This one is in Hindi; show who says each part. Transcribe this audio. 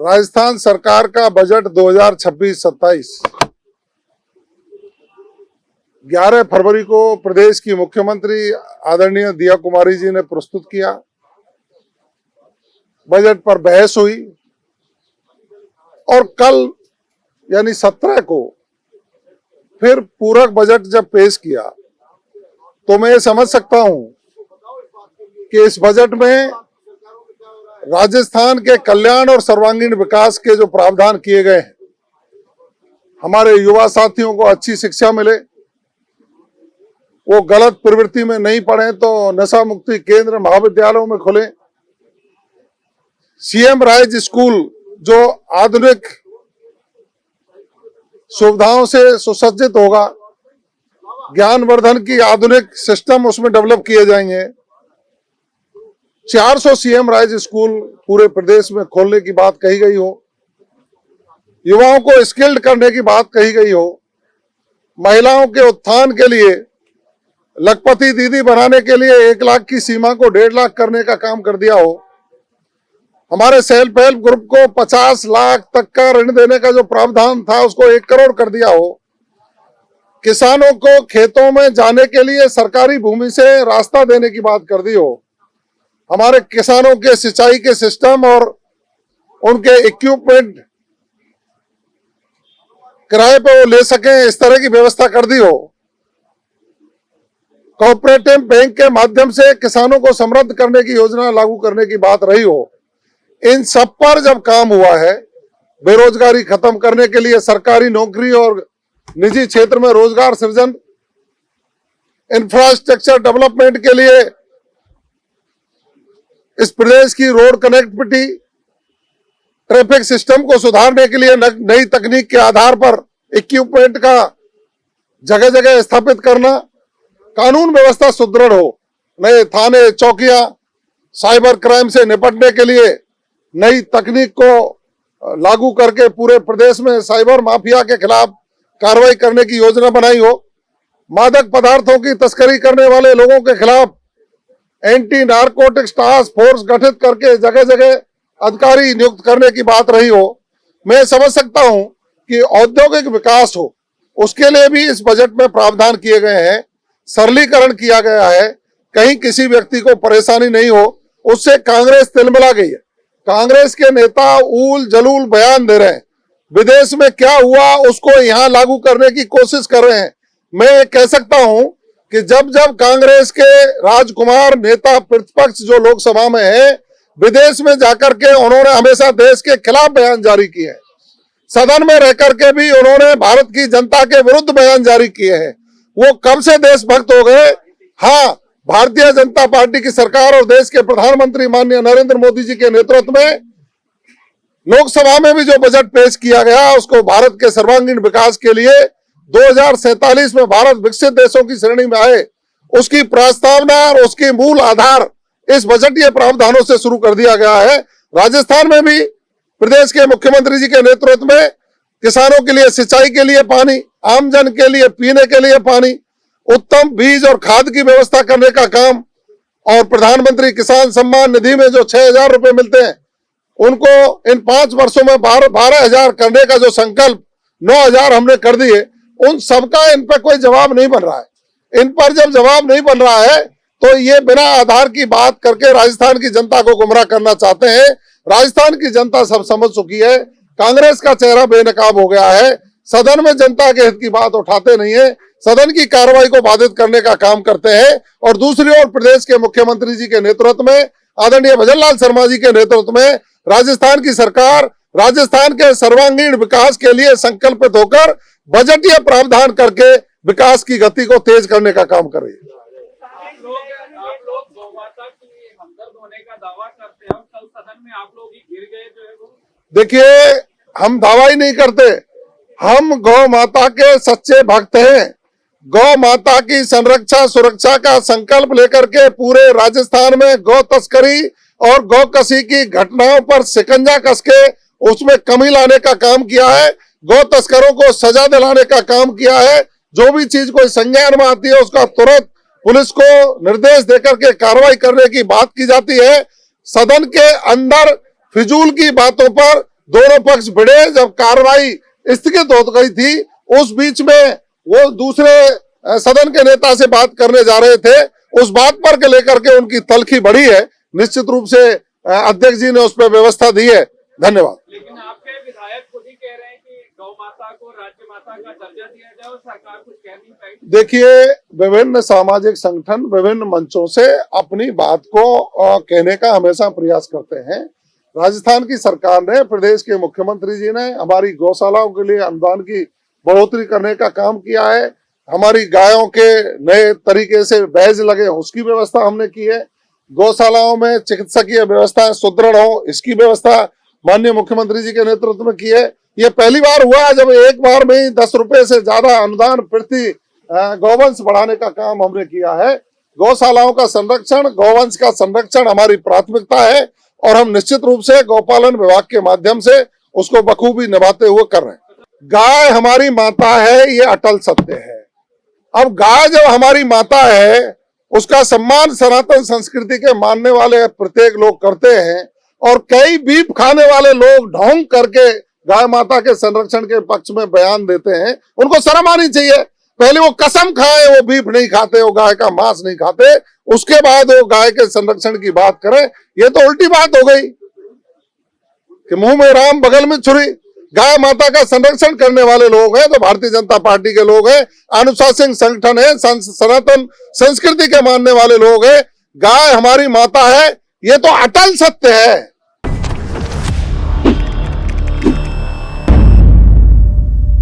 Speaker 1: राजस्थान सरकार का बजट 2026-27 11 फरवरी को प्रदेश की मुख्यमंत्री आदरणीय दिया कुमारी जी ने प्रस्तुत किया। बजट पर बहस हुई और कल यानी 17 को फिर पूरक बजट जब पेश किया तो मैं समझ सकता हूं कि इस बजट में राजस्थान के कल्याण और सर्वांगीण विकास के जो प्रावधान किए गए हैं, हमारे युवा साथियों को अच्छी शिक्षा मिले, वो गलत प्रवृत्ति में नहीं पड़े तो नशा मुक्ति केंद्र महाविद्यालयों में खुले, सीएम राइज स्कूल जो आधुनिक सुविधाओं से सुसज्जित होगा, ज्ञानवर्धन की आधुनिक सिस्टम उसमें डेवलप किए जाएंगे, 400 सीएम राइज स्कूल पूरे प्रदेश में खोलने की बात कही गई हो, युवाओं को स्किल्ड करने की बात कही गई हो, महिलाओं के उत्थान के लिए लखपति दीदी बनाने के लिए 1 लाख की सीमा को 1.5 लाख करने का काम कर दिया हो, हमारे सेल्फ हेल्प ग्रुप को 50 लाख तक का ऋण देने का जो प्रावधान था उसको 1 करोड़ कर दिया हो, किसानों को खेतों में जाने के लिए सरकारी भूमि से रास्ता देने की बात कर दी हो, हमारे किसानों के सिंचाई के सिस्टम और उनके इक्विपमेंट किराए पे वो ले सकें इस तरह की व्यवस्था कर दी हो, कोऑपरेटिव बैंक के माध्यम से किसानों को समृद्ध करने की योजना लागू करने की बात रही हो, इन सब पर जब काम हुआ है, बेरोजगारी खत्म करने के लिए सरकारी नौकरी और निजी क्षेत्र में रोजगार सृजन, इंफ्रास्ट्रक्चर डेवलपमेंट के लिए इस प्रदेश की रोड कनेक्टिविटी, ट्रैफिक सिस्टम को सुधारने के लिए नई तकनीक के आधार पर इक्विपमेंट का जगह जगह स्थापित करना, कानून व्यवस्था सुदृढ़ हो, नए थाने चौकियां, साइबर क्राइम से निपटने के लिए नई तकनीक को लागू करके पूरे प्रदेश में साइबर माफिया के खिलाफ कार्रवाई करने की योजना बनाई हो, मादक पदार्थों की तस्करी करने वाले लोगों के खिलाफ एंटी नारकोटिक्स टास्क फोर्स गठित करके जगह जगह अधिकारी नियुक्त करने की बात रही हो। मैं समझ सकता हूं कि औद्योगिक विकास हो, उसके लिए भी इस बजट में प्रावधान किए गए हैं, सरलीकरण किया गया है, कहीं किसी व्यक्ति को परेशानी नहीं हो, उससे कांग्रेस तिलमिला गई है। कांग्रेस के नेता ऊल जलूल बयान दे रहे हैं, विदेश में क्या हुआ उसको यहां लागू करने की कोशिश कर रहे हैं। मैं ये कह सकता हूं कि जब जब कांग्रेस के राजकुमार नेता प्रतिपक्ष जो लोकसभा में है, विदेश में जाकर के उन्होंने हमेशा देश के खिलाफ बयान जारी किए हैं, सदन में रह करके भी उन्होंने भारत की जनता के विरुद्ध बयान जारी किए हैं। वो कब से देशभक्त हो गए? हाँ, भारतीय जनता पार्टी की सरकार और देश के प्रधानमंत्री माननीय नरेंद्र मोदी जी के नेतृत्व में लोकसभा में भी जो बजट पेश किया गया उसको भारत के सर्वांगीण विकास के लिए 2047 में भारत विकसित देशों की श्रेणी में आए, उसकी प्रस्तावना और उसकी मूल आधार इस बजटीय प्रावधानों से शुरू कर दिया गया है। राजस्थान में भी प्रदेश के मुख्यमंत्री जी के नेतृत्व में किसानों के लिए सिंचाई के लिए पानी, आमजन के लिए पीने के लिए पानी, उत्तम बीज और खाद की व्यवस्था करने का काम और प्रधानमंत्री किसान सम्मान निधि में जो 6,000 रुपए मिलते हैं उनको इन 5 वर्षों में 12,000 करने का जो संकल्प 9,000 हमने कर दिए, उन सबका इन पर कोई जवाब नहीं बन रहा है। इन पर जब जवाब नहीं बन रहा है तो ये बिना आधार की बात करके राजस्थान की जनता को गुमराह करना चाहते हैं। राजस्थान की जनता सब समझ चुकी है, कांग्रेस का चेहरा बेनकाब हो गया है, सदन में जनता के हित की बात उठाते नहीं है, सदन की कार्रवाई को बाधित करने का काम करते हैं। और दूसरी ओर प्रदेश के मुख्यमंत्री जी के नेतृत्व में, आदरणीय भजनलाल शर्मा जी के नेतृत्व में राजस्थान की सरकार राजस्थान के सर्वांगीण विकास के लिए संकल्पित होकर बजटीय प्रावधान करके विकास की गति को तेज करने का काम कर रही है।
Speaker 2: आप लोग गौमाता की हमदर्द होने का दावा करते हैं, कल सदन में आप लोग ही गिर गए जो है वो।
Speaker 1: देखिए, हम दावा ही नहीं करते, हम गौ माता के सच्चे भक्त हैं। गौ माता की संरक्षा सुरक्षा का संकल्प लेकर के पूरे राजस्थान में गौ तस्करी और गौ कसी की घटनाओं पर शिकंजा कस के उसमें कमी लाने का काम किया है, गौ तस्करों को सजा दिलाने का काम किया है। जो भी चीज कोई संज्ञान में आती है उसका तुरंत पुलिस को निर्देश देकर के कार्रवाई करने की बात की जाती है। सदन के अंदर फिजूल की बातों पर दोनों पक्ष भिड़े, जब कार्रवाई स्थगित हो गई थी, उस बीच में वो दूसरे सदन के नेता से बात करने जा रहे थे, उस बात पर के लेकर के उनकी तलखी बढ़ी है। निश्चित रूप से अध्यक्ष जी ने उस पर व्यवस्था दी है। धन्यवाद।
Speaker 2: लेकिन आपके विधायक खुद ही कह रहे हैं कि गौ माता को राज्य माता का दर्जा दिया जाए और सरकार कुछ कह नहीं पाई।
Speaker 1: देखिए, विभिन्न सामाजिक संगठन विभिन्न मंचों से अपनी बात को कहने का हमेशा प्रयास करते हैं। राजस्थान की सरकार ने, प्रदेश के मुख्यमंत्री जी ने हमारी गौशालाओं के लिए अनुदान की बढ़ोतरी करने का काम किया है। हमारी गायों के नए तरीके से बैज लगे, उसकी व्यवस्था हमने की है। गौशालाओं में चिकित्सकीय व्यवस्था सुदृढ़ हो, इसकी व्यवस्था माननीय मुख्यमंत्री जी के नेतृत्व में की है। ये पहली बार हुआ जब एक बार में ही 10 रुपए से ज्यादा अनुदान प्रति गौवंश बढ़ाने का काम हमने किया है। गौशालाओं का संरक्षण, गौवंश का संरक्षण हमारी प्राथमिकता है और हम निश्चित रूप से गौपालन विभाग के माध्यम से उसको बखूबी निभाते हुए कर रहे हैं। गाय हमारी माता है, ये अटल सत्य है। अब गाय जब हमारी माता है, उसका सम्मान सनातन संस्कृति के मानने वाले प्रत्येक लोग करते हैं और कई बीफ खाने वाले लोग ढोंग करके गाय माता के संरक्षण के पक्ष में बयान देते हैं। उनको शर्म आनी चाहिए। पहले वो कसम खाए वो बीफ नहीं खाते, वो गाय का मांस नहीं खाते, उसके बाद वो गाय के संरक्षण की बात करें। ये तो उल्टी बात हो गई कि मुंह में राम बगल में छुरी। गाय माता का संरक्षण करने वाले लोग हैं तो भारतीय जनता पार्टी के लोग हैं, अनुशासित संगठन है, सनातन संस्कृति के मानने वाले लोग हैं। गाय हमारी माता है, ये तो अटल सत्य है।